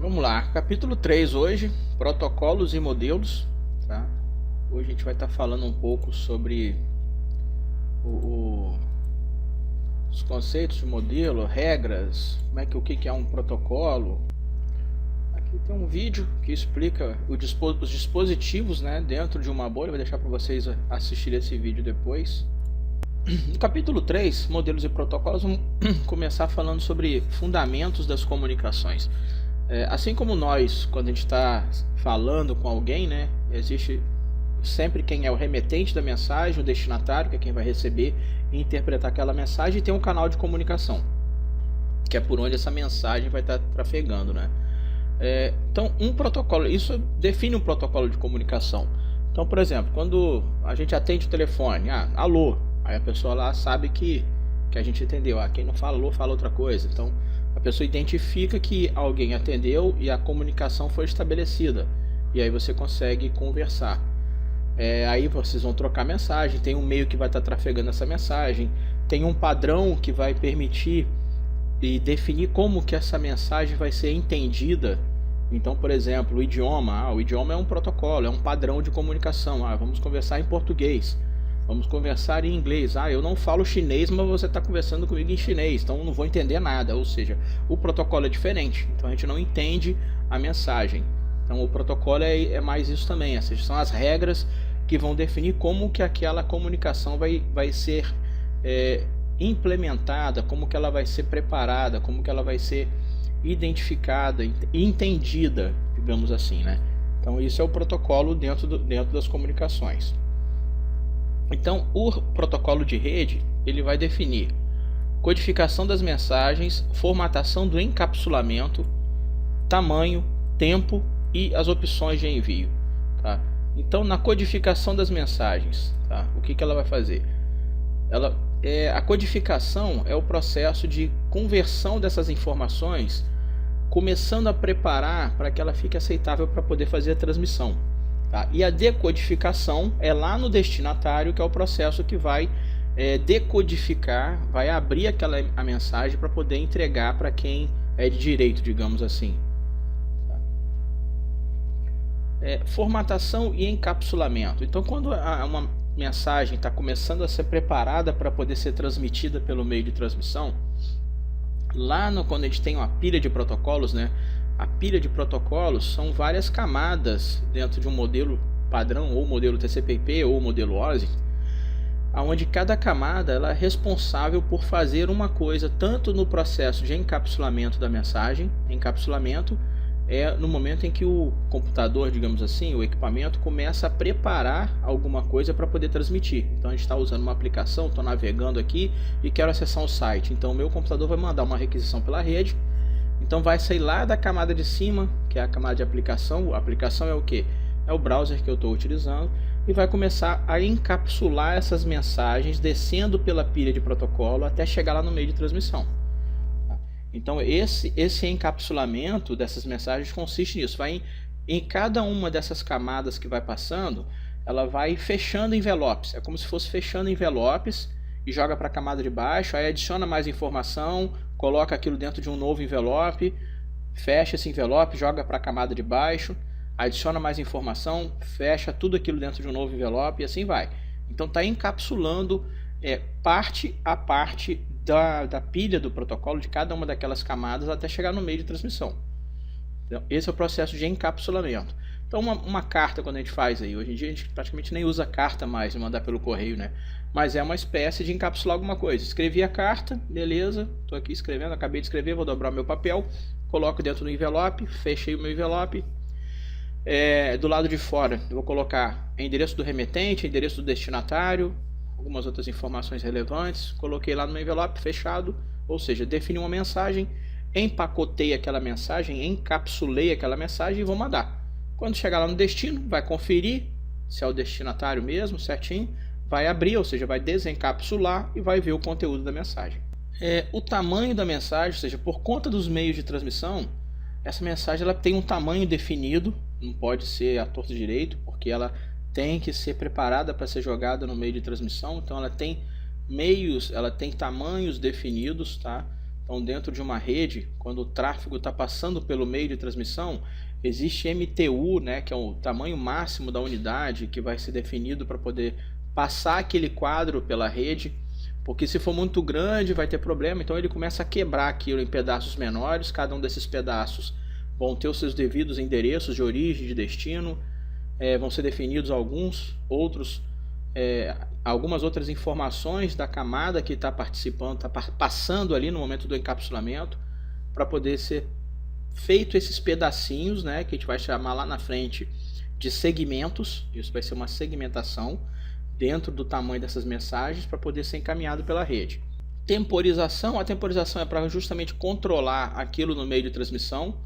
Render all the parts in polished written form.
Vamos lá, capítulo 3 hoje, protocolos e modelos, tá? Hoje a gente vai estar falando um pouco sobre o- os conceitos de modelo, regras, o que é um protocolo. Aqui tem um vídeo que explica os dispositivos, né, dentro de uma bolha. Vou deixar para vocês assistirem esse vídeo depois. No capítulo 3, modelos e protocolos, vamos começar falando sobre fundamentos das comunicações. Assim como nós, quando a gente está falando com alguém, né, existe sempre quem é o remetente da mensagem, o destinatário, que é quem vai receber e interpretar aquela mensagem, e tem um canal de comunicação, que é por onde essa mensagem vai estar trafegando, né? Então, um protocolo, isso define um protocolo de comunicação. Então, por exemplo, quando a gente atende o telefone, alô, aí a pessoa lá sabe que a gente entendeu. Quem não fala alô, fala outra coisa. Então, a pessoa identifica que alguém atendeu e a comunicação foi estabelecida. E aí você consegue conversar. Aí vocês vão trocar mensagem, tem um meio que vai estar trafegando essa mensagem, tem um padrão que vai permitir e definir como que essa mensagem vai ser entendida. Então, por exemplo, o idioma é um protocolo, é um padrão de comunicação. Vamos conversar em português, vamos conversar em inglês. Eu não falo chinês, mas você está conversando comigo em chinês, então eu não vou entender nada. Ou seja, o protocolo é diferente, então a gente não entende a mensagem. Então o protocolo é mais isso também, ou seja, são as regras que vão definir como que aquela comunicação vai ser implementada, como que ela vai ser preparada, como que ela vai ser identificada e entendida, digamos assim, né? Então isso é o protocolo dentro das comunicações. Então o protocolo de rede, ele vai definir codificação das mensagens, formatação do encapsulamento, tamanho, tempo e as opções de envio, tá? Então, na codificação das mensagens, tá? O que ela vai fazer? A codificação é o processo de conversão dessas informações, começando a preparar para que ela fique aceitável para poder fazer a transmissão, tá? E a decodificação é lá no destinatário, que é o processo que vai decodificar, vai abrir a mensagem para poder entregar para quem é de direito, digamos assim. Formatação e encapsulamento. Então, quando uma mensagem está começando a ser preparada para poder ser transmitida pelo meio de transmissão, quando a gente tem uma pilha de protocolos, né? A pilha de protocolos são várias camadas dentro de um modelo padrão, ou modelo TCP/IP, ou modelo OSI, onde cada camada ela é responsável por fazer uma coisa, tanto no processo de encapsulamento da mensagem. Encapsulamento é no momento em que o computador, digamos assim, o equipamento começa a preparar alguma coisa para poder transmitir. Então a gente está usando uma aplicação, estou navegando aqui e quero acessar um site. Então o meu computador vai mandar uma requisição pela rede. Então vai sair lá da camada de cima, que é a camada de aplicação. A aplicação é o que? É o browser que eu estou utilizando. E vai começar a encapsular essas mensagens, descendo pela pilha de protocolo até chegar lá no meio de transmissão. Então esse encapsulamento dessas mensagens consiste nisso. Em cada uma dessas camadas que vai passando, ela vai fechando envelopes. É como se fosse fechando envelopes e joga para a camada de baixo, aí adiciona mais informação, coloca aquilo dentro de um novo envelope, fecha esse envelope, joga para a camada de baixo, adiciona mais informação, fecha tudo aquilo dentro de um novo envelope e assim vai. Então está encapsulando parte a parte da pilha do protocolo, de cada uma daquelas camadas, até chegar no meio de transmissão. Então, esse é o processo de encapsulamento. Então uma carta, quando a gente faz aí, hoje em dia a gente praticamente nem usa carta mais, de mandar pelo correio, né? Mas é uma espécie de encapsular alguma coisa. Escrevi a carta, beleza, estou aqui escrevendo, acabei de escrever, vou dobrar o meu papel, coloco dentro do envelope, fechei o meu envelope. Do lado de fora eu vou colocar endereço do remetente, endereço do destinatário, algumas outras informações relevantes, coloquei lá no meu envelope, fechado, ou seja, defini uma mensagem, empacotei aquela mensagem, encapsulei aquela mensagem e vou mandar. Quando chegar lá no destino, vai conferir se é o destinatário mesmo, certinho, vai abrir, ou seja, vai desencapsular e vai ver o conteúdo da mensagem. O tamanho da mensagem, ou seja, por conta dos meios de transmissão, essa mensagem ela tem um tamanho definido, não pode ser à torta direito, porque ela tem que ser preparada para ser jogada no meio de transmissão. Então ela tem tamanhos definidos, tá? Então, dentro de uma rede, quando o tráfego está passando pelo meio de transmissão, existe MTU, né, que é o tamanho máximo da unidade que vai ser definido para poder passar aquele quadro pela rede, porque se for muito grande vai ter problema, então ele começa a quebrar aquilo em pedaços menores, cada um desses pedaços vão ter os seus devidos endereços de origem, de destino, vão ser definidos algumas outras informações da camada que está participando, está passando ali no momento do encapsulamento, para poder ser feito esses pedacinhos, né, que a gente vai chamar lá na frente de segmentos. Isso vai ser uma segmentação dentro do tamanho dessas mensagens para poder ser encaminhado pela rede. Temporização, a temporização é para justamente controlar aquilo no meio de transmissão,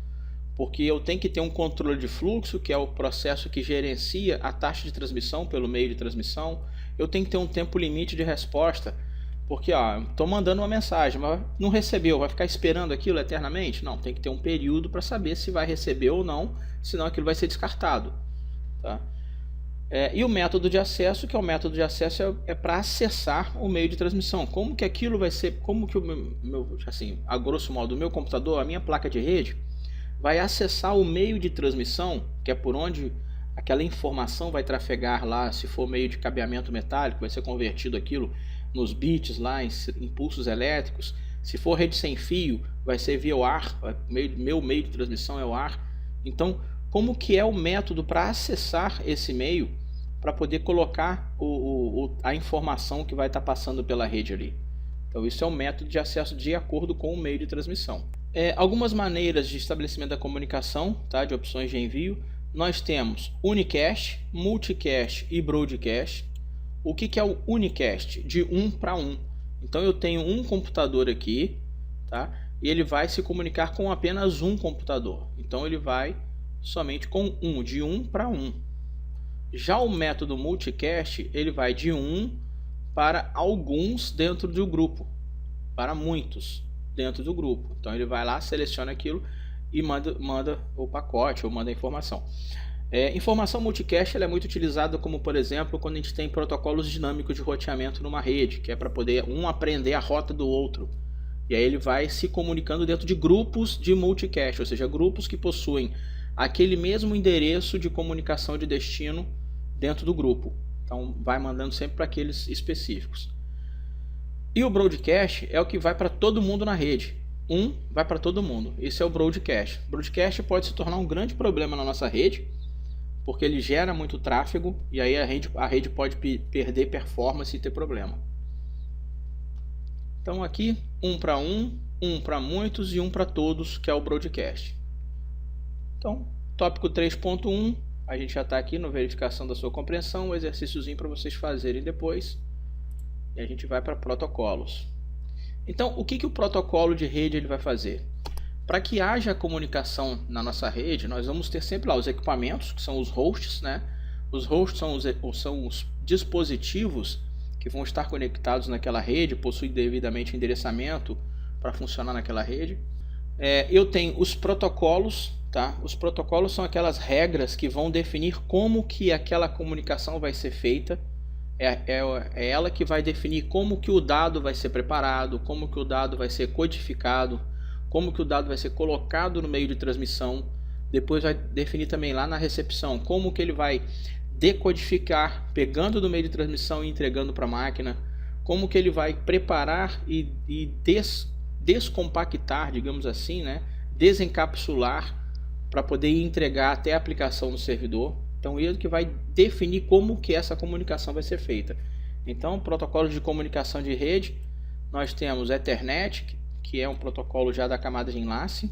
porque eu tenho que ter um controle de fluxo, que é o processo que gerencia a taxa de transmissão pelo meio de transmissão. Eu tenho que ter um tempo limite de resposta, porque estou mandando uma mensagem, mas não recebeu, vai ficar esperando aquilo eternamente? Não, tem que ter um período para saber se vai receber ou não, senão aquilo vai ser descartado. Tá? E o método de acesso, que é o método de acesso é para acessar o meio de transmissão. Como que aquilo vai ser, como que assim, a grosso modo, o meu computador, a minha placa de rede, vai acessar o meio de transmissão, que é por onde aquela informação vai trafegar lá. Se for meio de cabeamento metálico, vai ser convertido aquilo nos bits lá, em impulsos elétricos. Se for rede sem fio, vai ser via o ar, meu meio de transmissão é o ar. Então, como que é o método para acessar esse meio, para poder colocar a informação que vai estar passando pela rede ali? Então, isso é um método de acesso de acordo com o meio de transmissão. Algumas maneiras de estabelecimento da comunicação, tá, de opções de envio. Nós temos unicast, multicast e broadcast. O que é o unicast? De 1 para 1. Então eu tenho um computador aqui, tá? E ele vai se comunicar com apenas um computador. Então ele vai somente com de 1 para 1. Já o método multicast, ele vai de 1 para alguns dentro do grupo, para muitos dentro do grupo. Então ele vai lá, seleciona aquilo e manda o pacote ou manda a informação. Informação multicast ela é muito utilizada como, por exemplo, quando a gente tem protocolos dinâmicos de roteamento numa rede, que é para poder um aprender a rota do outro. E aí ele vai se comunicando dentro de grupos de multicast, ou seja, grupos que possuem aquele mesmo endereço de comunicação de destino dentro do grupo. Então vai mandando sempre para aqueles específicos. E o broadcast é o que vai para todo mundo na rede. Vai para todo mundo. Esse é o broadcast. O broadcast pode se tornar um grande problema na nossa rede, porque ele gera muito tráfego e aí a rede pode perder performance e ter problema. Então aqui, um para muitos e um para todos, que é o broadcast. Então, tópico 3.1, a gente já está aqui no verificação da sua compreensão, um exercíciozinho para vocês fazerem depois. E a gente vai para protocolos. Então, o que o protocolo de rede ele vai fazer? Para que haja comunicação na nossa rede, nós vamos ter sempre lá os equipamentos, que são os hosts, né? Os hosts são os dispositivos que vão estar conectados naquela rede, possuem devidamente endereçamento para funcionar naquela rede. Eu tenho os protocolos, tá? Os protocolos são aquelas regras que vão definir como que aquela comunicação vai ser feita. É ela que vai definir como que o dado vai ser preparado, como que o dado vai ser codificado, como que o dado vai ser colocado no meio de transmissão. Depois vai definir também lá na recepção como que ele vai decodificar, pegando do meio de transmissão e entregando para a máquina, como que ele vai preparar e descompactar, digamos assim, né? Desencapsular para poder entregar até a aplicação no servidor. Então ele que vai definir como que essa comunicação vai ser feita. Então, protocolos de comunicação de rede, nós temos Ethernet, que é um protocolo já da camada de enlace.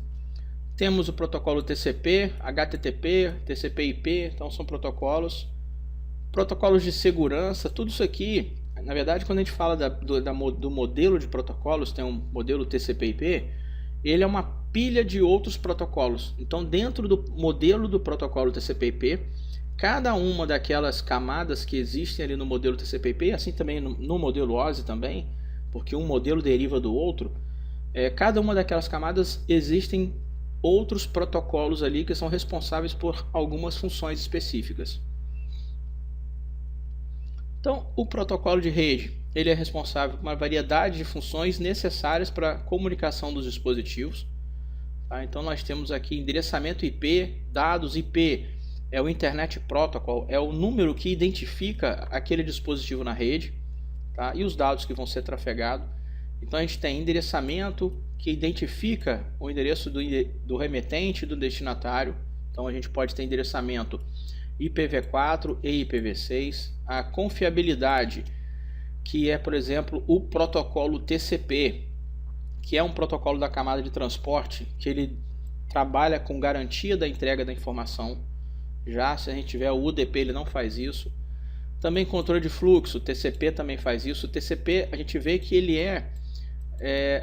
Temos o protocolo TCP, HTTP, TCP/IP, então são protocolos. Protocolos de segurança, tudo isso aqui, na verdade, quando a gente fala do modelo de protocolos, tem um modelo TCP/IP, ele é uma pilha de outros protocolos. Então, dentro do modelo do protocolo TCP/IP, cada uma daquelas camadas que existem ali no modelo TCP/IP, assim também no modelo OSI também, porque um modelo deriva do outro, cada uma daquelas camadas existem outros protocolos ali que são responsáveis por algumas funções específicas. Então, o protocolo de rede, ele é responsável por uma variedade de funções necessárias para a comunicação dos dispositivos. Tá? Então, nós temos aqui endereçamento IP, dados IP, é o Internet Protocol, é o número que identifica aquele dispositivo na rede, tá? E os dados que vão ser trafegados. Então, a gente tem endereçamento, que identifica o endereço do remetente e do destinatário. Então, a gente pode ter endereçamento IPv4 e IPv6, a confiabilidade, que é, por exemplo, o protocolo TCP, que é um protocolo da camada de transporte, que ele trabalha com garantia da entrega da informação. Já se a gente tiver o UDP, ele não faz isso. Também controle de fluxo, o TCP também faz isso. O TCP, a gente vê que ele é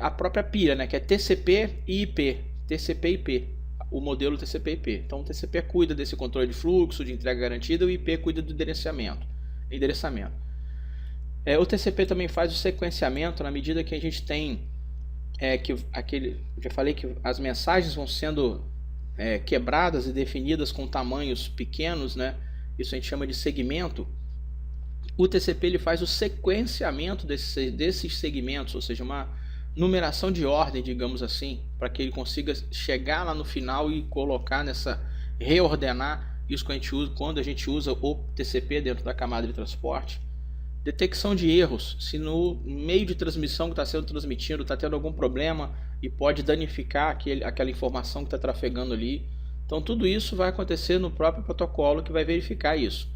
a própria pilha, né, que é TCP e IP, TCP e IP. O modelo TCP/IP. Então o TCP cuida desse controle de fluxo, de entrega garantida, e o IP cuida do endereçamento. O TCP também faz o sequenciamento na medida que a gente tem já falei que as mensagens vão sendo quebradas e definidas com tamanhos pequenos, né? Isso a gente chama de segmento. O TCP ele faz o sequenciamento desses segmentos, ou seja, uma numeração de ordem, digamos assim, para que ele consiga chegar lá no final e colocar reordenar isso que quando a gente usa o TCP dentro da camada de transporte. Detecção de erros, se no meio de transmissão que está sendo transmitido está tendo algum problema e pode danificar aquela informação que está trafegando ali. Então tudo isso vai acontecer no próprio protocolo que vai verificar isso.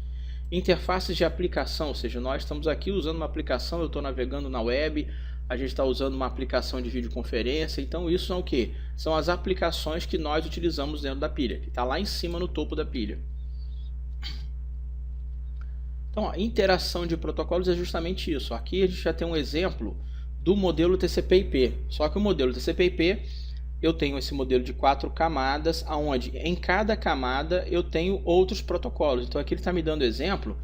Interfaces de aplicação, ou seja, nós estamos aqui usando uma aplicação, eu estou navegando na web, a gente está usando uma aplicação de videoconferência, então isso são o que? São as aplicações que nós utilizamos dentro da pilha, que está lá em cima no topo da pilha. Então, a interação de protocolos é justamente isso. Aqui a gente já tem um exemplo do modelo TCP/IP. Só que o modelo TCP/IP, eu tenho esse modelo de 4 camadas, onde em cada camada eu tenho outros protocolos. Então aqui ele está me dando exemplo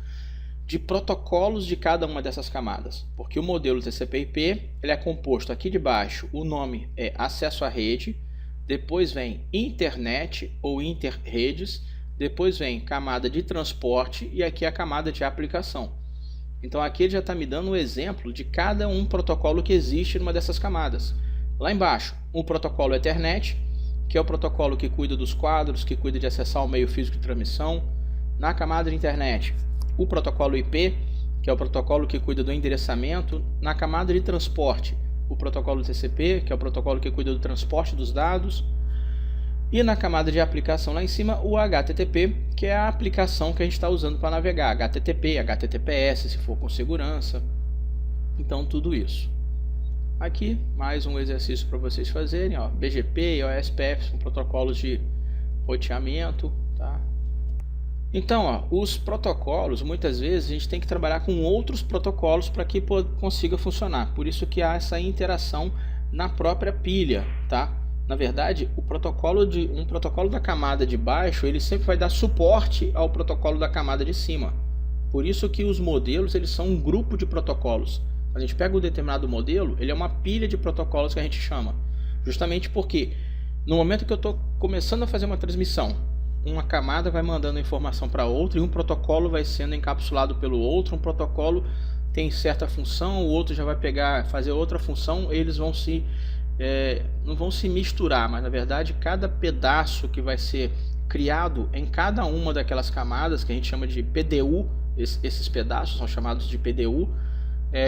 de protocolos de cada uma dessas camadas. Porque o modelo TCP/IP ele é composto aqui de baixo, o nome é acesso à rede, depois vem internet ou interredes, depois vem camada de transporte e aqui a camada de aplicação. Então aqui ele já está me dando um exemplo de cada um protocolo que existe numa dessas camadas. Lá embaixo, o protocolo Ethernet, que é o protocolo que cuida dos quadros, que cuida de acessar o meio físico de transmissão. Na camada de internet, o protocolo IP, que é o protocolo que cuida do endereçamento. Na camada de transporte, o protocolo TCP, que é o protocolo que cuida do transporte dos dados. E na camada de aplicação lá em cima, o HTTP, que é a aplicação que a gente está usando para navegar. HTTP, HTTPS, se for com segurança. Então, tudo isso. Aqui, mais um exercício para vocês fazerem. Ó, BGP e OSPF são protocolos de roteamento. Tá? Então, ó, os protocolos, muitas vezes, a gente tem que trabalhar com outros protocolos para que consiga funcionar. Por isso que há essa interação na própria pilha, tá? Na verdade, um protocolo da camada de baixo, ele sempre vai dar suporte ao protocolo da camada de cima. Por isso que os modelos, eles são um grupo de protocolos. Quando a gente pega um determinado modelo, ele é uma pilha de protocolos que a gente chama. Justamente porque no momento que eu estou começando a fazer uma transmissão, uma camada vai mandando informação para outra e um protocolo vai sendo encapsulado pelo outro. Um protocolo tem certa função, o outro já vai fazer outra função, eles vão não vão se misturar, mas na verdade cada pedaço que vai ser criado em cada uma daquelas camadas, que a gente chama de PDU, esses pedaços são chamados de PDU,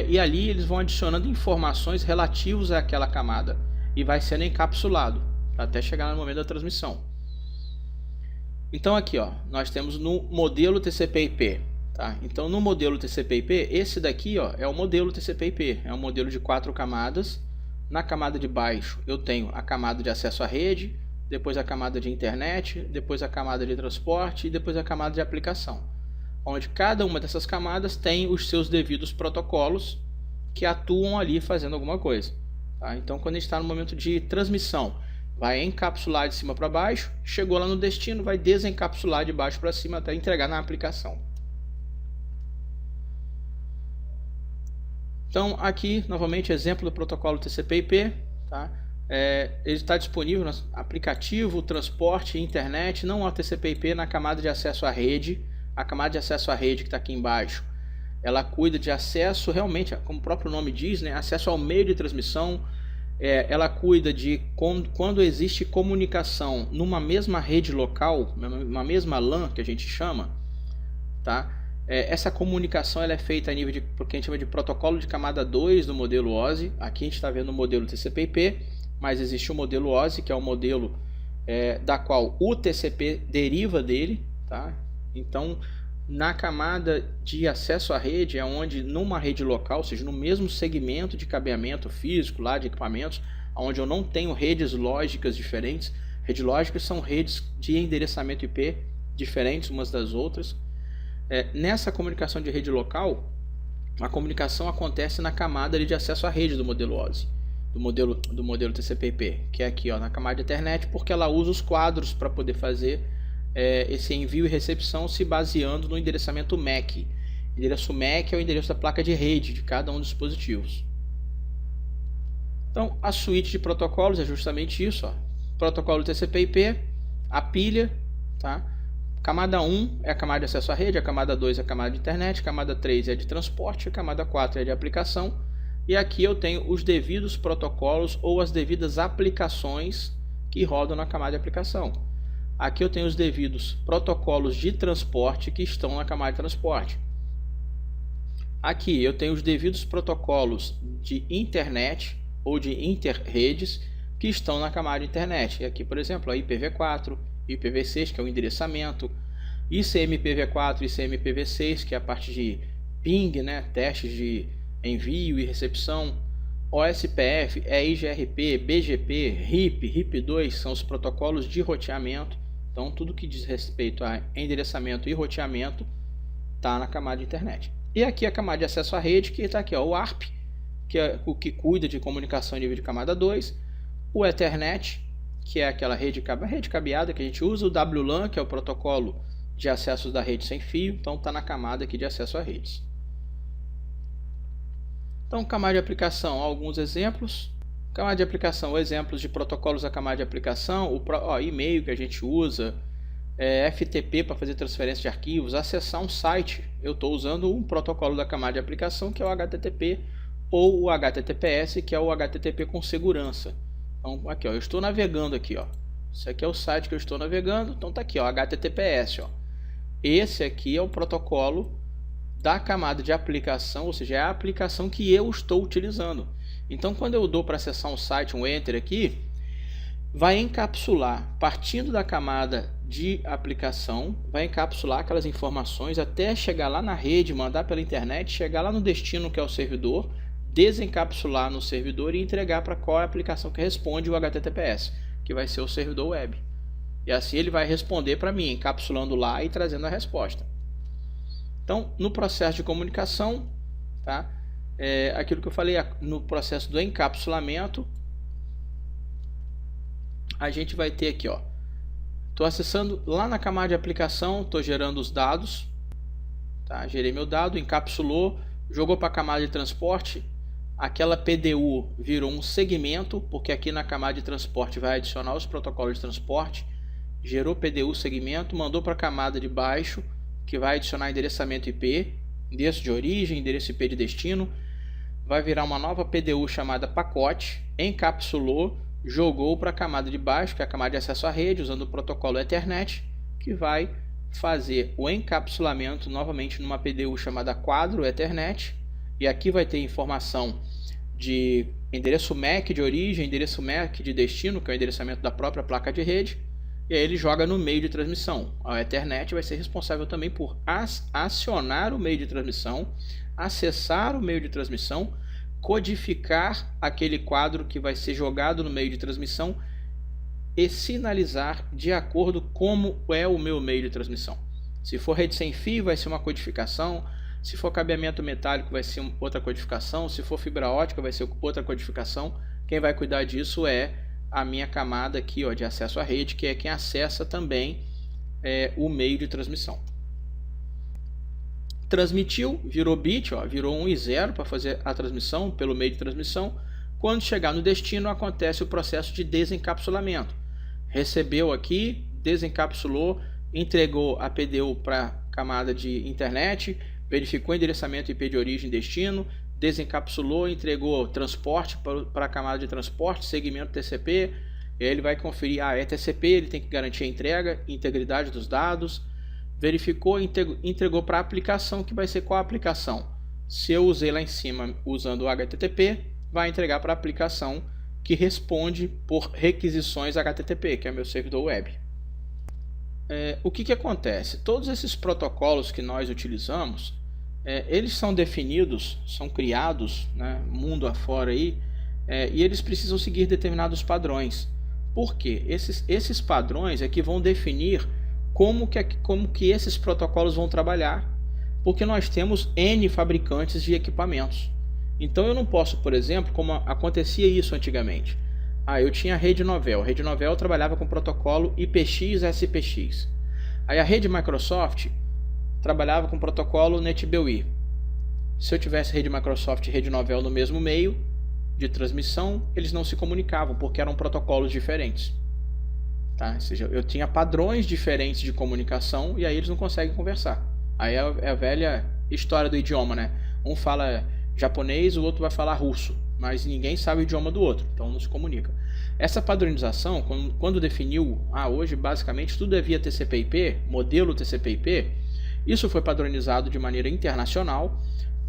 e ali eles vão adicionando informações relativas àquela camada e vai sendo encapsulado até chegar no momento da transmissão. Então aqui, ó, nós temos no modelo TCP/IP, tá? Então no modelo TCP/IP, esse daqui, ó, é o modelo TCP/IP, é um modelo de 4 camadas. Na camada de baixo eu tenho a camada de acesso à rede, depois a camada de internet, depois a camada de transporte e depois a camada de aplicação, onde cada uma dessas camadas tem os seus devidos protocolos que atuam ali fazendo alguma coisa. Tá? Então quando a gente está no momento de transmissão, vai encapsular de cima para baixo, chegou lá no destino, vai desencapsular de baixo para cima até entregar na aplicação. Então aqui novamente exemplo do protocolo TCP/IP, tá? Ele está disponível no aplicativo, transporte, internet, não há TCP/IP na camada de acesso à rede. A camada de acesso à rede que está aqui embaixo ela cuida de acesso, realmente, como o próprio nome diz, né, acesso ao meio de transmissão. Ela cuida de quando existe comunicação numa mesma rede local, uma mesma LAN que a gente chama, tá? Essa comunicação ela é feita a nível de o que a gente chama de protocolo de camada 2 do modelo OSI. Aqui a gente está vendo o modelo TCP/IP, mas existe o modelo OSI, que é o modelo da qual o TCP deriva dele, tá? Então, na camada de acesso à rede é onde numa rede local, ou seja, no mesmo segmento de cabeamento físico lá de equipamentos, onde eu não tenho redes lógicas diferentes. Redes lógicas são redes de endereçamento IP diferentes umas das outras. Nessa comunicação de rede local, a comunicação acontece na camada de acesso à rede do modelo OSI, do modelo TCP/IP, que é aqui, ó, na camada de Ethernet, porque ela usa os quadros para poder fazer esse envio e recepção se baseando no endereçamento MAC. O endereço MAC é o endereço da placa de rede de cada um dos dispositivos. Então, a suíte de protocolos é justamente isso, ó. Protocolo TCP/IP, a pilha, tá? Camada 1 é a camada de acesso à rede, a camada 2 é a camada de internet, a camada 3 é de transporte, a camada 4 é de aplicação. E aqui eu tenho os devidos protocolos ou as devidas aplicações que rodam na camada de aplicação. Aqui eu tenho os devidos protocolos de transporte que estão na camada de transporte. Aqui eu tenho os devidos protocolos de internet ou de interredes que estão na camada de internet. E aqui, por exemplo, a IPv4, IPv6, que é o endereçamento, ICMPv4 e ICMPv6, que é a parte de ping, né, testes de envio e recepção. OSPF, IGRP, BGP, RIP, RIP2 são os protocolos de roteamento. Então, tudo que diz respeito a endereçamento e roteamento está na camada de internet. E aqui a camada de acesso à rede, que está aqui, ó, o ARP, que é o que cuida de comunicação em nível de camada 2, o Ethernet, que é aquela rede cabeada que a gente usa, o WLAN, que é o protocolo de acesso da rede sem fio, então está na camada aqui de acesso a redes. Então, camada de aplicação, alguns exemplos. Camada de aplicação, exemplos de protocolos da camada de aplicação, o e-mail que a gente usa, FTP para fazer transferência de arquivos, acessar um site. Eu estou usando um protocolo da camada de aplicação, que é o HTTP, ou o HTTPS, que é o HTTP com segurança. Então, aqui, ó, eu estou navegando aqui, ó. Esse aqui é o site que eu estou navegando, então tá aqui, ó, HTTPS, ó. Esse aqui é o protocolo da camada de aplicação, ou seja, é a aplicação que eu estou utilizando. Então, quando eu dou para acessar um site, um enter aqui, vai encapsular, partindo da camada de aplicação, vai encapsular aquelas informações até chegar lá na rede, mandar pela internet, chegar lá no destino que é o servidor, desencapsular no servidor e entregar para qual é a aplicação que responde o HTTPS, que vai ser o servidor web. E assim ele vai responder para mim, encapsulando lá e trazendo a resposta. Então, no processo de comunicação, tá? Aquilo que eu falei, no processo do encapsulamento, a gente vai ter aqui, ó, estou acessando lá na camada de aplicação, estou gerando os dados, tá? Gerei meu dado, encapsulou, jogou para a camada de transporte, aquela PDU virou um segmento, porque aqui na camada de transporte vai adicionar os protocolos de transporte, gerou PDU segmento, mandou para a camada de baixo, que vai adicionar endereçamento IP, endereço de origem, endereço IP de destino, vai virar uma nova PDU chamada pacote, encapsulou, jogou para a camada de baixo, que é a camada de acesso à rede, usando o protocolo Ethernet, que vai fazer o encapsulamento novamente numa PDU chamada quadro Ethernet, e aqui vai ter informação de endereço MAC de origem, endereço MAC de destino, que é o endereçamento da própria placa de rede, e aí ele joga no meio de transmissão. A Ethernet vai ser responsável também por acionar o meio de transmissão, acessar o meio de transmissão, codificar aquele quadro que vai ser jogado no meio de transmissão e sinalizar de acordo como é o meu meio de transmissão. Se for rede sem fio, vai ser uma codificação. Se for cabeamento metálico, vai ser outra codificação. Se for fibra ótica, vai ser outra codificação. Quem vai cuidar disso é a minha camada aqui, ó, de acesso à rede, que é quem acessa também o meio de transmissão. Transmitiu, virou bit, ó, virou 1 e 0 para fazer a transmissão pelo meio de transmissão. Quando chegar no destino, acontece o processo de desencapsulamento. Recebeu aqui, desencapsulou, entregou a PDU para a camada de internet, verificou endereçamento IP de origem e destino, desencapsulou, entregou transporte para a camada de transporte, segmento TCP, e aí ele vai conferir, é TCP, ele tem que garantir a entrega, integridade dos dados, verificou, entregou para a aplicação, que vai ser qual a aplicação? Se eu usei lá em cima usando o HTTP, vai entregar para a aplicação que responde por requisições HTTP, que é meu servidor web. O que acontece? Todos esses protocolos que nós utilizamos, eles são definidos, são criados, né, mundo afora aí, e eles precisam seguir determinados padrões. Por quê? Esses padrões é que vão definir como que esses protocolos vão trabalhar, porque nós temos N fabricantes de equipamentos. Então eu não posso, por exemplo, como acontecia isso antigamente. Eu tinha a Rede Novell. A Rede Novell trabalhava com o protocolo IPX-SPX. Aí a rede Microsoft trabalhava com o protocolo NetBEUI. Se eu tivesse rede Microsoft e rede Novell no mesmo meio de transmissão, eles não se comunicavam, porque eram protocolos diferentes. Tá? Ou seja, eu tinha padrões diferentes de comunicação e aí eles não conseguem conversar. Aí é a velha história do idioma, né? Um fala japonês, o outro vai falar russo, mas ninguém sabe o idioma do outro, então não se comunica. Essa padronização, quando definiu, hoje basicamente tudo é via TCP/IP, modelo TCP/IP, isso foi padronizado de maneira internacional.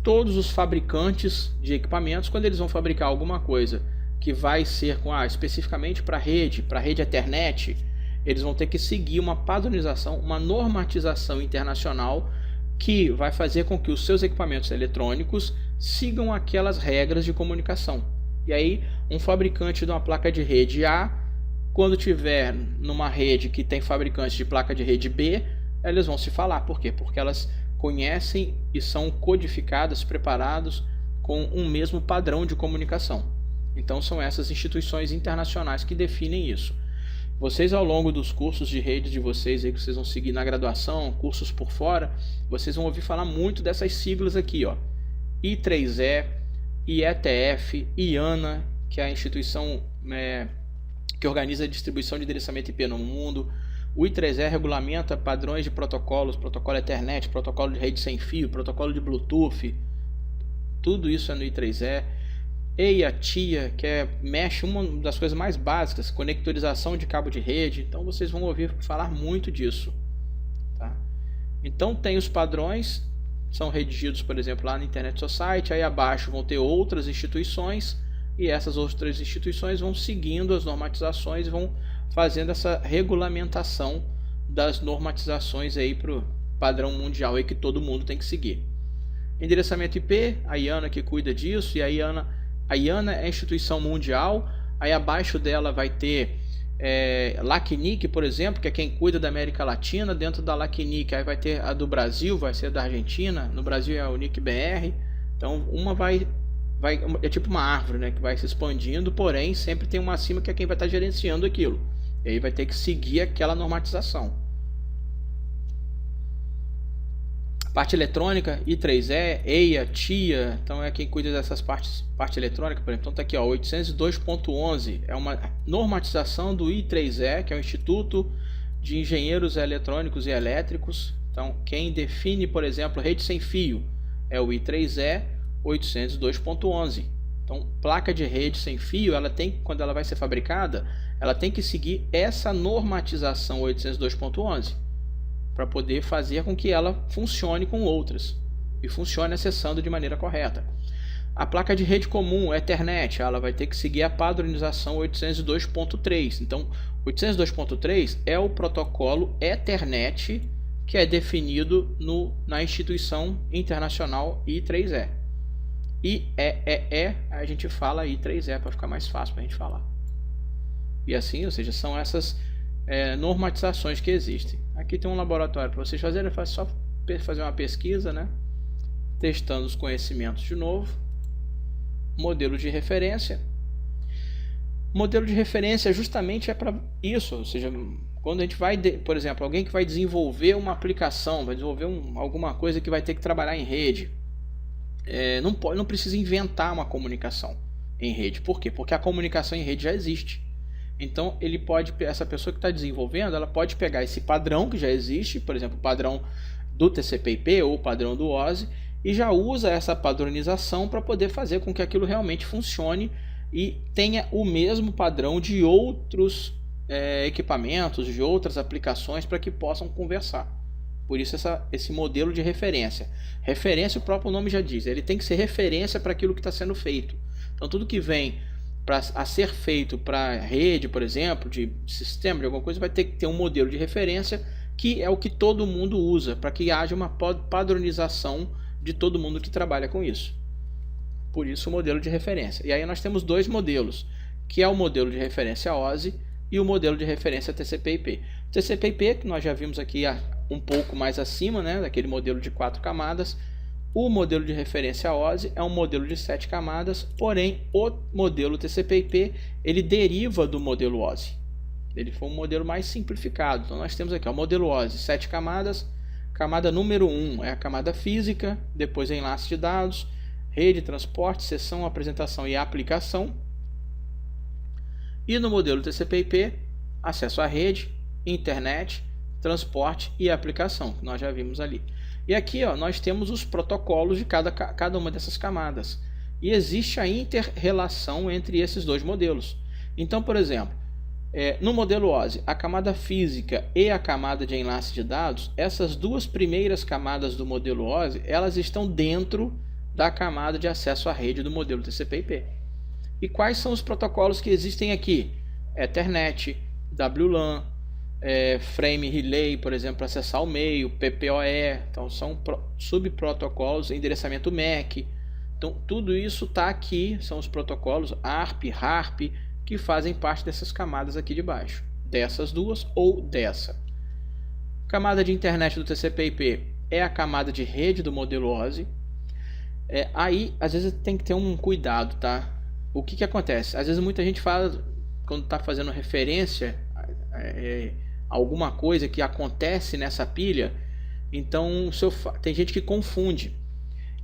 Todos os fabricantes de equipamentos, quando eles vão fabricar alguma coisa que vai ser especificamente para rede Ethernet, eles vão ter que seguir uma padronização, uma normatização internacional que vai fazer com que os seus equipamentos eletrônicos sigam aquelas regras de comunicação. E aí, um fabricante de uma placa de rede A, quando tiver numa rede que tem fabricantes de placa de rede B, elas vão se falar. Por quê? Porque elas conhecem e são codificadas, preparados com um mesmo padrão de comunicação. Então são essas instituições internacionais que definem isso. Vocês, ao longo dos cursos de rede de vocês aí, que vocês vão seguir na graduação, cursos por fora, vocês vão ouvir falar muito dessas siglas aqui, I3E, IETF, IANA, que é a instituição que organiza a distribuição de endereçamento IP no mundo. O I3E regulamenta padrões de protocolos, protocolo Ethernet, protocolo de rede sem fio, protocolo de Bluetooth, tudo isso é no I3E. EIA-TIA, que mexe uma das coisas mais básicas, conectorização de cabo de rede. Então vocês vão ouvir falar muito disso. Tá? Então tem os padrões, são redigidos, por exemplo, lá na Internet Society. Aí abaixo vão ter outras instituições, e essas outras instituições vão seguindo as normatizações e vão fazendo essa regulamentação das normatizações aí para o padrão mundial aí que todo mundo tem que seguir. Endereçamento IP, a IANA que cuida disso, e a IANA é a instituição mundial. Aí abaixo dela vai ter LACNIC, por exemplo, que é quem cuida da América Latina. Dentro da LACNIC aí vai ter a do Brasil, vai ser a da Argentina. No Brasil é o NIC-BR. Então uma é tipo uma árvore, né, que vai se expandindo, porém sempre tem uma acima que é quem vai estar gerenciando aquilo. E aí vai ter que seguir aquela normatização. Parte eletrônica, I3E, EIA, TIA, então é quem cuida dessas parte eletrônica, por exemplo. Então está aqui, 802.11, é uma normatização do I3E, que é o Instituto de Engenheiros Eletrônicos e Elétricos. Então quem define, por exemplo, rede sem fio é o I3E 802.11. Então placa de rede sem fio, quando ela vai ser fabricada, ela tem que seguir essa normatização 802.11. Para poder fazer com que ela funcione com outras e funcione acessando de maneira correta. A placa de rede comum, Ethernet, ela vai ter que seguir a padronização 802.3. Então, 802.3 é o protocolo Ethernet que é definido na instituição internacional I3E. IEEE, a gente fala I3E para ficar mais fácil para a gente falar. E assim, ou seja, são essas normatizações que existem. Aqui tem um laboratório para vocês fazerem, é só fazer uma pesquisa, né? Testando os conhecimentos de novo. Modelo de referência. Modelo de referência justamente é para isso, ou seja, quando a gente vai, por exemplo, alguém que vai desenvolver uma aplicação, vai desenvolver alguma coisa que vai ter que trabalhar em rede, não precisa inventar uma comunicação em rede. Por quê? Porque a comunicação em rede já existe. Então essa pessoa que está desenvolvendo, ela pode pegar esse padrão que já existe, por exemplo, o padrão do TCP/IP ou padrão do OSI e já usa essa padronização para poder fazer com que aquilo realmente funcione e tenha o mesmo padrão de outros equipamentos, de outras aplicações para que possam conversar. Por isso esse modelo de referência. Referência, o próprio nome já diz, ele tem que ser referência para aquilo que está sendo feito. Então tudo que vem a ser feito para rede, por exemplo, de sistema, de alguma coisa, vai ter que ter um modelo de referência que é o que todo mundo usa, para que haja uma padronização de todo mundo que trabalha com isso. Por isso o modelo de referência. E aí nós temos dois modelos, que é o modelo de referência OSI e o modelo de referência TCP/IP. O TCP/IP, que nós já vimos aqui um pouco mais acima, né, daquele modelo de 4 camadas. O modelo de referência OSI é um modelo de 7 camadas, porém o modelo TCP/IP ele deriva do modelo OSI. Ele foi um modelo mais simplificado. Então nós temos aqui o modelo OSI, 7 camadas. Camada número 1 é a camada física, depois enlace de dados, rede, transporte, sessão, apresentação e aplicação. E no modelo TCP/IP, acesso à rede, internet, transporte e aplicação, que nós já vimos ali. E aqui nós temos os protocolos de cada uma dessas camadas. E existe a inter-relação entre esses dois modelos. Então, por exemplo, no modelo OSI, a camada física e a camada de enlace de dados, essas duas primeiras camadas do modelo OSI, elas estão dentro da camada de acesso à rede do modelo TCP/IP. E quais são os protocolos que existem aqui? Ethernet, WLAN, Frame Relay, por exemplo, para acessar o meio, PPoE, então são subprotocolos, endereçamento MAC. Então tudo isso está aqui, são os protocolos ARP, RARP, que fazem parte dessas camadas aqui de baixo, dessas duas ou dessa. Camada de internet do TCP/IP é a camada de rede do modelo OSI. Aí, às vezes tem que ter um cuidado, tá? O que acontece? Às vezes muita gente fala, quando está fazendo referência a alguma coisa que acontece nessa pilha, então tem gente que confunde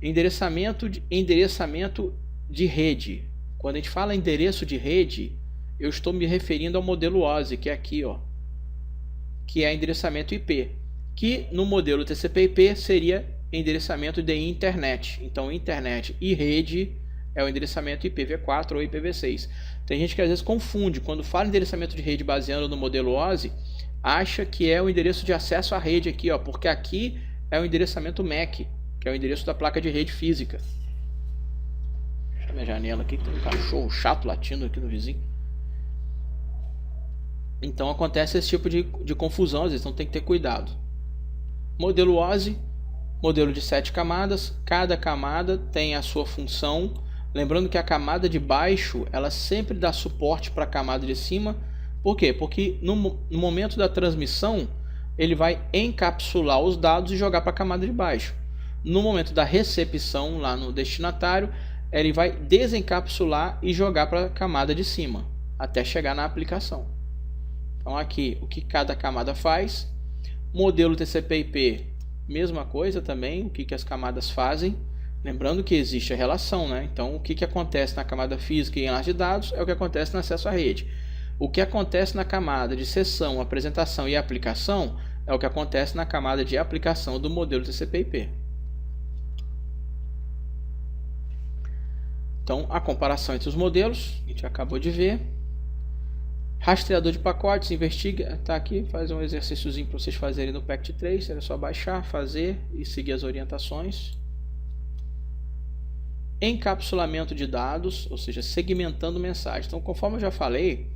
endereçamento de rede. Quando a gente fala endereço de rede, eu estou me referindo ao modelo OSI, que é aqui, que é endereçamento IP, que no modelo TCP/IP seria endereçamento de internet. Então internet e rede é o endereçamento IPv4 ou IPv6. Tem gente que às vezes confunde, quando fala endereçamento de rede baseando no modelo OSI, acha que é o endereço de acesso à rede aqui, porque aqui é o endereçamento MAC, que é o endereço da placa de rede física. Deixa minha janela aqui, que tem um cachorro chato latindo aqui no vizinho. Então acontece esse tipo de confusão, às vezes, então tem que ter cuidado. Modelo OSI, modelo de 7 camadas, cada camada tem a sua função. Lembrando que a camada de baixo, ela sempre dá suporte para a camada de cima. Por quê? Porque no momento da transmissão, ele vai encapsular os dados e jogar para a camada de baixo. No momento da recepção, lá no destinatário, ele vai desencapsular e jogar para a camada de cima, até chegar na aplicação. Então aqui, o que cada camada faz. Modelo TCP/IP, mesma coisa também, o que as camadas fazem. Lembrando que existe a relação, né? Então o que acontece na camada física e enlace de dados é o que acontece no acesso à rede. O que acontece na camada de sessão, apresentação e aplicação é o que acontece na camada de aplicação do modelo TCP/IP. Então a comparação entre os modelos, a gente acabou de ver. Rastreador de pacotes, investiga, está aqui, faz um exercíciozinho para vocês fazerem no PACT 3, é só baixar, fazer e seguir as orientações. Encapsulamento de dados, ou seja, segmentando mensagem. Então, conforme eu já falei,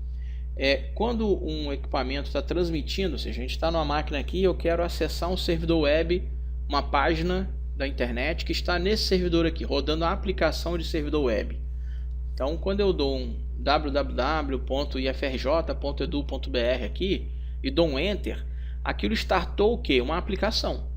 quando um equipamento está transmitindo, ou seja, a gente está numa máquina aqui e eu quero acessar um servidor web, uma página da internet que está nesse servidor aqui, rodando a aplicação de servidor web. Então, quando eu dou um www.ifrj.edu.br aqui e dou um Enter, aquilo startou o que? Uma aplicação.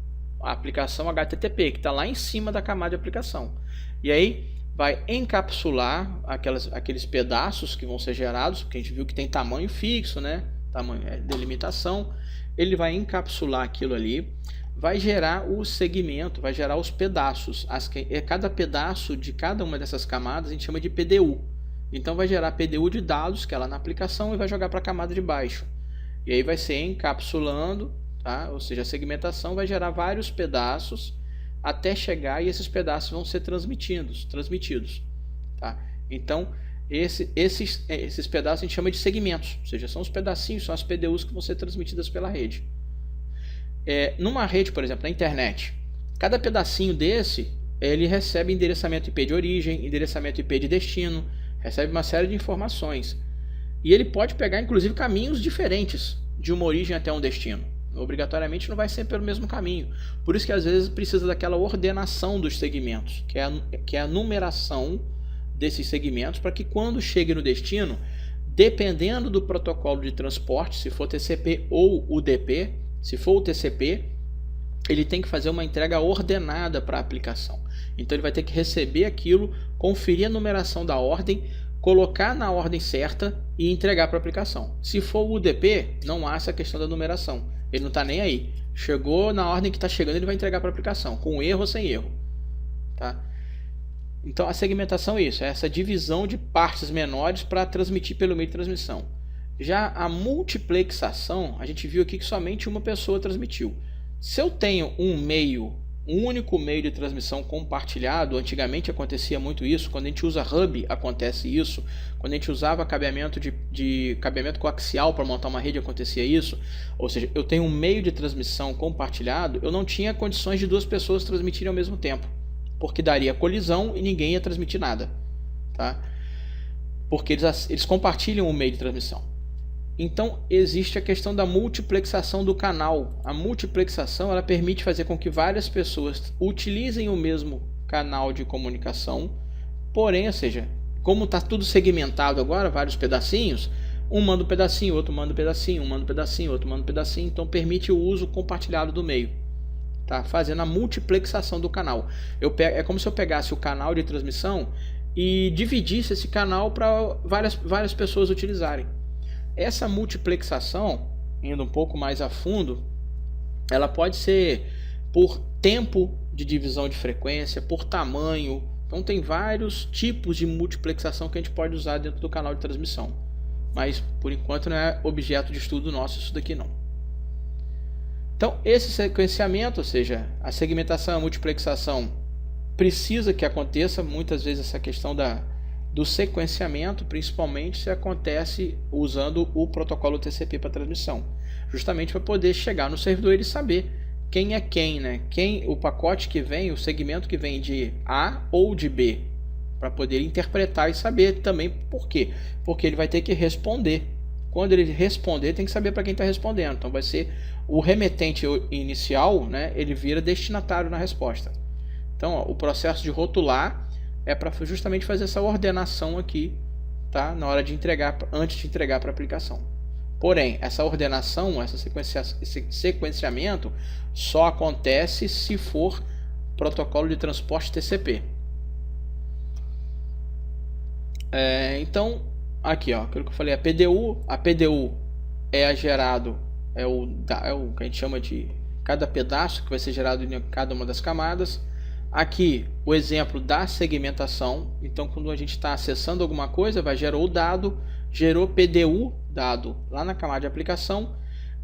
A aplicação HTTP, que está lá em cima da camada de aplicação. E aí vai encapsular aqueles pedaços que vão ser gerados, porque a gente viu que tem tamanho fixo, né? Tamanho delimitação. Ele vai encapsular aquilo ali, vai gerar o segmento, vai gerar os pedaços. Cada pedaço de cada uma dessas camadas a gente chama de PDU. Então vai gerar PDU de dados, que é lá na aplicação, e vai jogar para a camada de baixo. E aí vai ser encapsulando, tá? Ou seja, a segmentação vai gerar vários pedaços até chegar, e esses pedaços vão ser transmitidos, tá? Então, esses pedaços a gente chama de segmentos, ou seja, são os pedacinhos, são as PDUs que vão ser transmitidas pela rede. Numa rede, por exemplo, na internet, cada pedacinho desse, ele recebe endereçamento IP de origem, endereçamento IP de destino, recebe uma série de informações. E ele pode pegar, inclusive, caminhos diferentes de uma origem até um destino. Obrigatoriamente não vai ser pelo mesmo caminho. Por isso que às vezes precisa daquela ordenação dos segmentos, que é a numeração desses segmentos, para que quando chegue no destino, dependendo do protocolo de transporte, se for TCP ou UDP, se for o TCP, ele tem que fazer uma entrega ordenada para a aplicação. Então ele vai ter que receber aquilo, conferir a numeração da ordem, colocar na ordem certa e entregar para a aplicação. Se for o UDP, não há essa questão da numeração. Ele não está nem aí. Chegou na ordem que está chegando, ele vai entregar para a aplicação, com erro ou sem erro. Tá? Então a segmentação é isso, é essa divisão de partes menores para transmitir pelo meio de transmissão. Já a multiplexação, a gente viu aqui que somente uma pessoa transmitiu. Se eu tenho um único meio de transmissão compartilhado, antigamente acontecia muito isso, quando a gente usa hub acontece isso, quando a gente usava cabeamento de cabeamento coaxial para montar uma rede acontecia isso, ou seja, eu tenho um meio de transmissão compartilhado, eu não tinha condições de duas pessoas transmitirem ao mesmo tempo, porque daria colisão e ninguém ia transmitir nada, tá? Porque eles compartilham o meio de transmissão. Então existe a questão da multiplexação do canal. A multiplexação ela permite fazer com que várias pessoas utilizem o mesmo canal de comunicação, porém, ou seja, como está tudo segmentado agora, vários pedacinhos, um manda um pedacinho, outro manda um pedacinho, um manda um pedacinho, outro manda um pedacinho, então permite o uso compartilhado do meio, tá? Fazendo a multiplexação do canal. É como se eu pegasse o canal de transmissão e dividisse esse canal para várias pessoas utilizarem. Essa multiplexação, indo um pouco mais a fundo, ela pode ser por tempo de divisão de frequência, por tamanho. Então tem vários tipos de multiplexação que a gente pode usar dentro do canal de transmissão. Mas por enquanto não é objeto de estudo nosso isso daqui não. Então esse sequenciamento, ou seja, a segmentação e a multiplexação, precisa que aconteça muitas vezes essa questão do sequenciamento, principalmente se acontece usando o protocolo TCP para transmissão, justamente para poder chegar no servidor e saber quem é quem, né? O pacote que vem, o segmento que vem de A ou de B, para poder interpretar e saber também por quê, porque ele vai ter que responder. Quando ele responder, tem que saber para quem está respondendo. Então vai ser o remetente inicial, né? Ele vira destinatário na resposta. Então ó, o processo de rotular é para justamente fazer essa ordenação aqui, tá? Na hora de entregar, antes de entregar para a aplicação. Porém, essa ordenação, esse sequenciamento só acontece se for protocolo de transporte TCP. Então, aqui, ó, aquilo que eu falei, a PDU é gerado, é o que a gente chama de cada pedaço que vai ser gerado em cada uma das camadas. Aqui o exemplo da segmentação, então quando a gente está acessando alguma coisa, vai gerar o dado, gerou PDU, dado lá na camada de aplicação,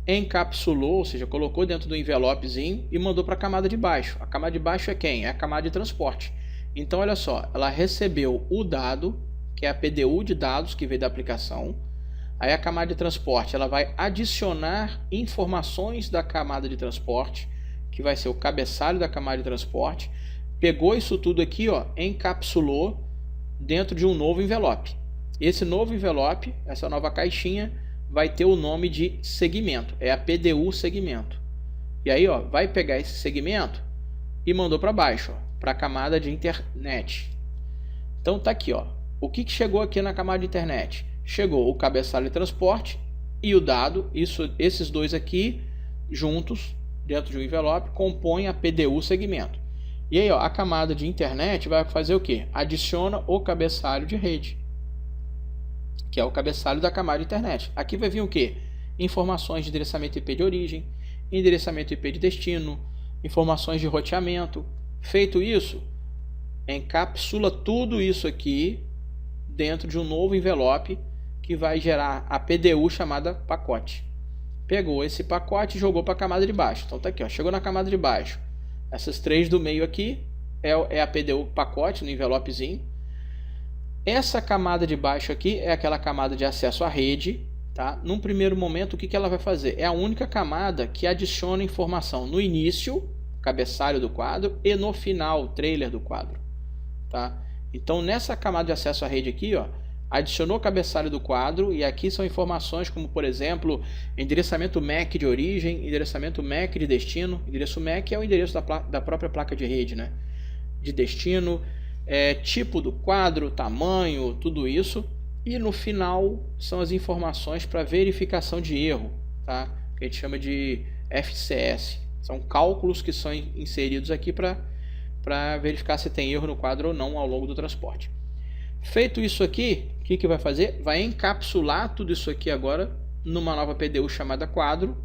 encapsulou, ou seja, colocou dentro do envelopezinho e mandou para a camada de baixo. A camada de baixo é quem? É a camada de transporte. Então olha só, ela recebeu o dado, que é a PDU de dados que veio da aplicação, aí a camada de transporte ela vai adicionar informações da camada de transporte, que vai ser o cabeçalho da camada de transporte, pegou isso tudo aqui, ó, encapsulou dentro de um novo envelope. Esse novo envelope, essa nova caixinha, vai ter o nome de segmento, é a PDU segmento. E aí, ó, vai pegar esse segmento e mandou para baixo, para a camada de internet. Então tá aqui, ó. O que chegou aqui na camada de internet? Chegou o cabeçalho de transporte e o dado, esses dois aqui juntos dentro de um envelope compõem a PDU segmento. E aí, ó, a camada de internet vai fazer o que? Adiciona o cabeçalho de rede, que é o cabeçalho da camada de internet. Aqui vai vir o que? Informações de endereçamento IP de origem, endereçamento IP de destino, informações de roteamento. Feito isso, encapsula tudo isso aqui dentro de um novo envelope que vai gerar a PDU chamada pacote. pegou esse pacote e jogou para a camada de baixo. Então tá aqui, ó, chegou na camada de baixo. Essas 3 do meio aqui é a PDU pacote no envelopezinho. Essa camada de baixo aqui é aquela camada de acesso à rede, tá? Num primeiro momento, o que ela vai fazer? É a única camada que adiciona informação no início, cabeçalho do quadro, e no final, trailer do quadro, tá? Então, nessa camada de acesso à rede aqui, ó, adicionou o cabeçalho do quadro, e aqui são informações como, por exemplo, endereçamento MAC de origem, endereçamento MAC de destino. Endereço MAC é o endereço da própria placa de rede, né? De destino, tipo do quadro, tamanho, tudo isso. E no final são as informações para verificação de erro, tá? Que a gente chama de FCS. São cálculos que são inseridos aqui para verificar se tem erro no quadro ou não ao longo do transporte. Feito isso aqui, o que vai fazer? Vai encapsular tudo isso aqui agora numa nova PDU chamada quadro.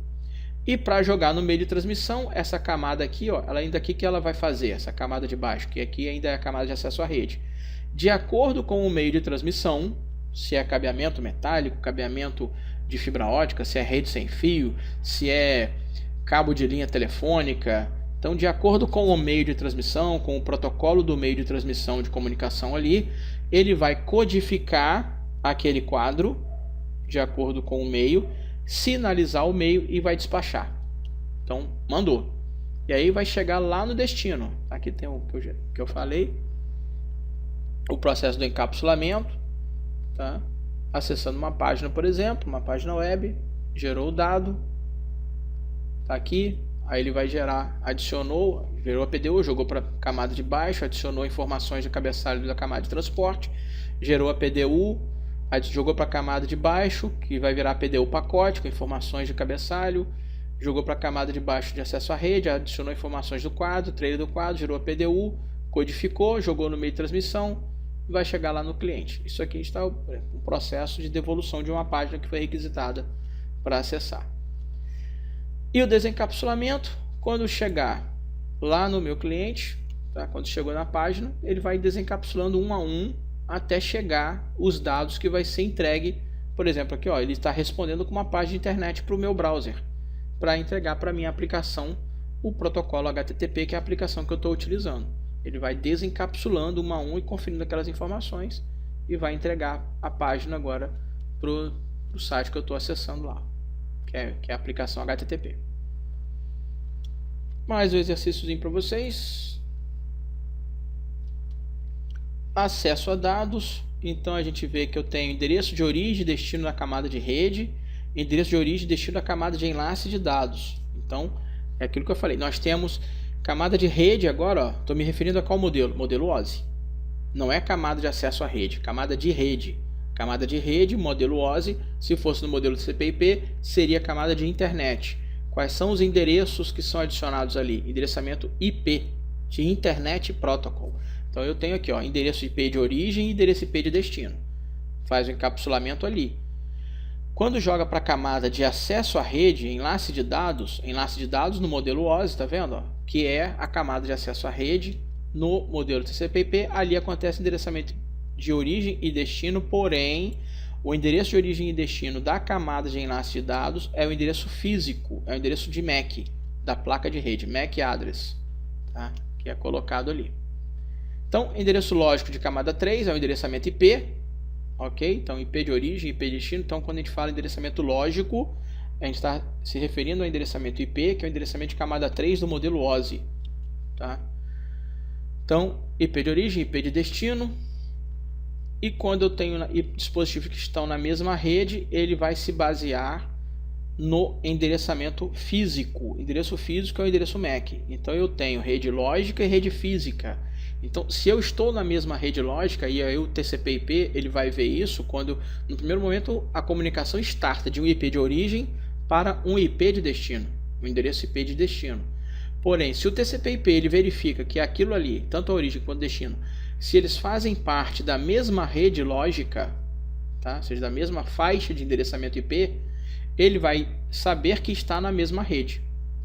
E para jogar no meio de transmissão, essa camada aqui, ó, ela ainda aqui que ela vai fazer, essa camada de baixo, que aqui ainda é a camada de acesso à rede. De acordo com o meio de transmissão, se é cabeamento metálico, cabeamento de fibra ótica, se é rede sem fio, se é cabo de linha telefônica. Então, de acordo com o meio de transmissão, com o protocolo do meio de transmissão de comunicação ali, ele vai codificar aquele quadro de acordo com o meio, sinalizar o meio e vai despachar. Então, mandou. E aí vai chegar lá no destino. Aqui tem o que eu falei. O processo do encapsulamento. Tá? Acessando uma página, por exemplo, uma página web. Gerou o dado. Tá aqui. Aí ele vai gerar, adicionou, gerou a PDU, jogou para a camada de baixo, adicionou informações de cabeçalho da camada de transporte, gerou a PDU, jogou para a camada de baixo, que vai virar PDU pacote, com informações de cabeçalho, jogou para a camada de baixo de acesso à rede, adicionou informações do quadro, trailer do quadro, gerou a PDU, codificou, jogou no meio de transmissão e vai chegar lá no cliente. Isso aqui está o processo de devolução de uma página que foi requisitada para acessar. E o desencapsulamento, quando chegar lá no meu cliente, tá? Quando chegou na página, ele vai desencapsulando um a um até chegar os dados que vai ser entregue. Por exemplo, aqui ó, ele está respondendo com uma página de internet para o meu browser, para entregar para a minha aplicação o protocolo HTTP, que é a aplicação que eu estou utilizando. Ele vai desencapsulando um a um e conferindo aquelas informações e vai entregar a página agora para o site que eu estou acessando lá. Que é a aplicação HTTP. Mais um exercíciozinho para vocês. Acesso a dados. Então a gente vê que eu tenho endereço de origem e destino da camada de rede, endereço de origem e destino da camada de enlace de dados. Então é aquilo que eu falei. Nós temos camada de rede agora. Estou me referindo a qual modelo? Modelo OSI. Não é camada de acesso à rede, camada de rede. Camada de rede, modelo OSI, se fosse no modelo TCP/IP, seria camada de internet. Quais são os endereços que são adicionados ali? Endereçamento IP, de Internet Protocol. Então eu tenho aqui ó, endereço IP de origem e endereço IP de destino. Faz o encapsulamento ali. Quando joga para a camada de acesso à rede, enlace de dados no modelo OSI, tá vendo? Ó? Que é a camada de acesso à rede no modelo TCP/IP, ali acontece endereçamento de origem e destino, porém o endereço de origem e destino da camada de enlace de dados é o endereço físico, é o endereço de MAC da placa de rede, MAC address, tá? Que é colocado ali. Então, endereço lógico de camada 3 é o endereçamento IP, ok? Então, IP de origem, IP de destino. Então, quando a gente fala endereçamento lógico, a gente está se referindo ao endereçamento IP, que é o endereçamento de camada 3 do modelo OSI, tá? Então, IP de origem, IP de destino. E quando eu tenho dispositivos que estão na mesma rede, ele vai se basear no endereçamento físico. Endereço físico é o endereço MAC. Então eu tenho rede lógica e rede física. Então, se eu estou na mesma rede lógica, e aí o TCP/IP ele vai ver isso quando, no primeiro momento, a comunicação starta de um IP de origem para um IP de destino, um endereço IP de destino. Porém, se o TCP/IP ele verifica que aquilo ali, tanto a origem quanto o destino, se eles fazem parte da mesma rede lógica, tá? Ou seja, da mesma faixa de endereçamento IP, ele vai saber que está na mesma rede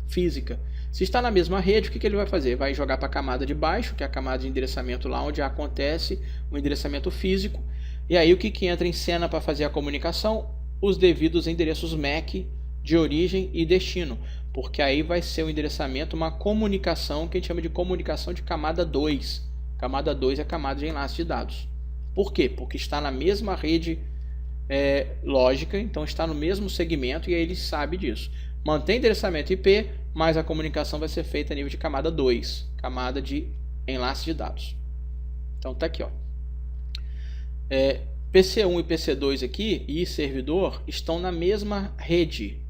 física. Se está na mesma rede, o que ele vai fazer? Vai jogar para a camada de baixo, que é a camada de endereçamento lá onde acontece o endereçamento físico. E aí o que entra em cena para fazer a comunicação? Os devidos endereços MAC de origem e destino, porque aí vai ser o endereçamento, uma comunicação que a gente chama de comunicação de camada 2. Camada 2 é a camada de enlace de dados. Por quê? Porque está na mesma rede lógica, então está no mesmo segmento e aí ele sabe disso. Mantém endereçamento IP, mas a comunicação vai ser feita a nível de camada 2, camada de enlace de dados. Então tá aqui, ó. PC1 e PC2 aqui e servidor estão na mesma rede,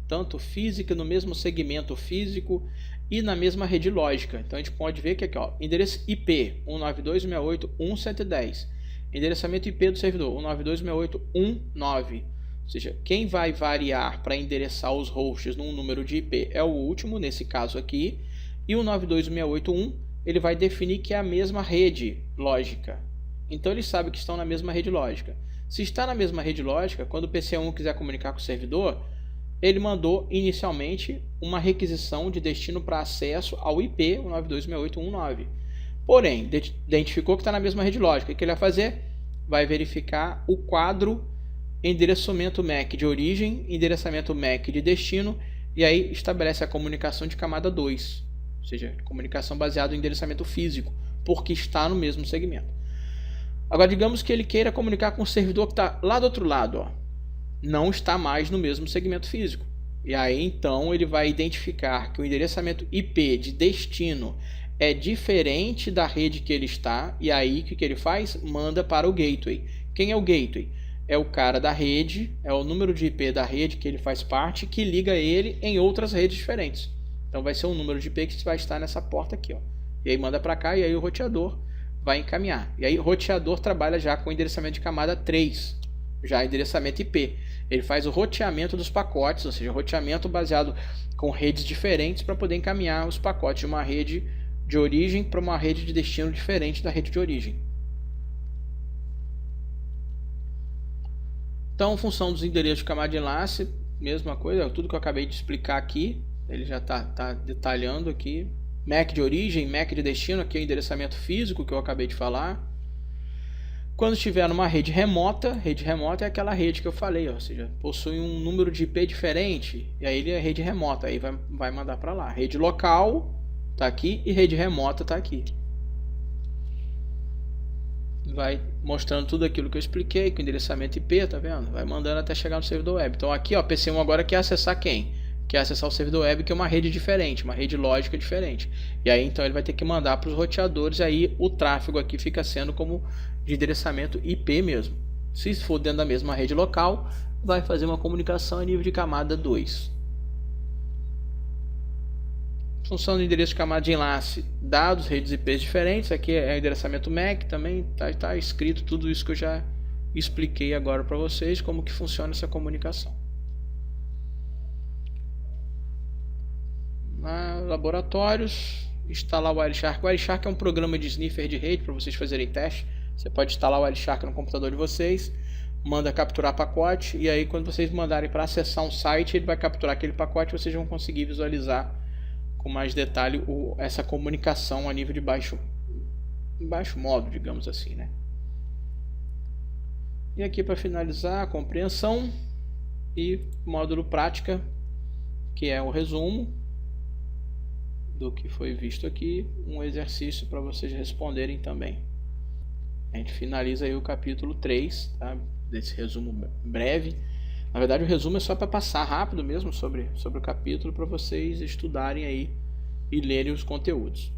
tanto física, no mesmo segmento físico e na mesma rede lógica. Então a gente pode ver que aqui, ó, endereço IP 192.168.1.110, endereçamento IP do servidor 192.168.1.9. Ou seja, quem vai variar para endereçar os hosts num número de IP é o último, nesse caso aqui, e o 192.168.1 ele vai definir que é a mesma rede lógica. Então ele sabe que estão na mesma rede lógica. Se está na mesma rede lógica, quando o PC1 quiser comunicar com o servidor, ele mandou inicialmente uma requisição de destino para acesso ao IP 192.168.1.9. Porém, identificou que está na mesma rede lógica. O que ele vai fazer? Vai verificar o quadro endereçamento MAC de origem, endereçamento MAC de destino, e aí estabelece a comunicação de camada 2, ou seja, comunicação baseada em endereçamento físico, porque está no mesmo segmento. Agora, digamos que ele queira comunicar com o servidor que está lá do outro lado, ó, não está mais no mesmo segmento físico. E aí, então, ele vai identificar que o endereçamento IP de destino é diferente da rede que ele está, e aí o que ele faz? Manda para o gateway. Quem é o gateway? É o cara da rede, é o número de IP da rede que ele faz parte, que liga ele em outras redes diferentes. Então vai ser um número de IP que vai estar nessa porta aqui, ó. E aí manda para cá e aí o roteador vai encaminhar. E aí o roteador trabalha já com endereçamento de camada 3, já endereçamento IP. Ele faz o roteamento dos pacotes, ou seja, roteamento baseado com redes diferentes para poder encaminhar os pacotes de uma rede de origem para uma rede de destino diferente da rede de origem. Então, função dos endereços de camada de enlace, mesma coisa, tudo que eu acabei de explicar aqui, ele já está detalhando aqui. MAC de origem, MAC de destino, aqui é o endereçamento físico que eu acabei de falar. Quando estiver numa rede remota é aquela rede que eu falei, ó, ou seja, possui um número de IP diferente, e aí ele é rede remota, aí vai mandar para lá. Rede local está aqui e rede remota está aqui. Vai mostrando tudo aquilo que eu expliquei, com endereçamento IP, tá vendo? Vai mandando até chegar no servidor web. Então aqui, ó, PC1 agora quer acessar quem? Quer acessar o servidor web, que é uma rede diferente, uma rede lógica diferente. E aí então ele vai ter que mandar para os roteadores, e aí o tráfego aqui fica sendo como de endereçamento IP mesmo. Se for dentro da mesma rede local, vai fazer uma comunicação a nível de camada 2. Função do endereço de camada de enlace, dados, redes IPs diferentes. Aqui é o endereçamento MAC, também está escrito tudo isso que eu já expliquei agora para vocês, como que funciona essa comunicação. Laboratórios, instalar o Wireshark. O Wireshark é um programa de sniffer de rede para vocês fazerem teste. Você pode instalar o Wireshark no computador de vocês, manda capturar pacote, e aí quando vocês mandarem para acessar um site, ele vai capturar aquele pacote e vocês vão conseguir visualizar com mais detalhe essa comunicação a nível de baixo modo, digamos assim, né? E aqui para finalizar a compreensão e módulo prática, que é o resumo do que foi visto aqui, um exercício para vocês responderem também. A gente finaliza aí o capítulo 3, tá? Desse resumo breve. Na verdade o resumo é só para passar rápido mesmo sobre o capítulo, para vocês estudarem aí e lerem os conteúdos.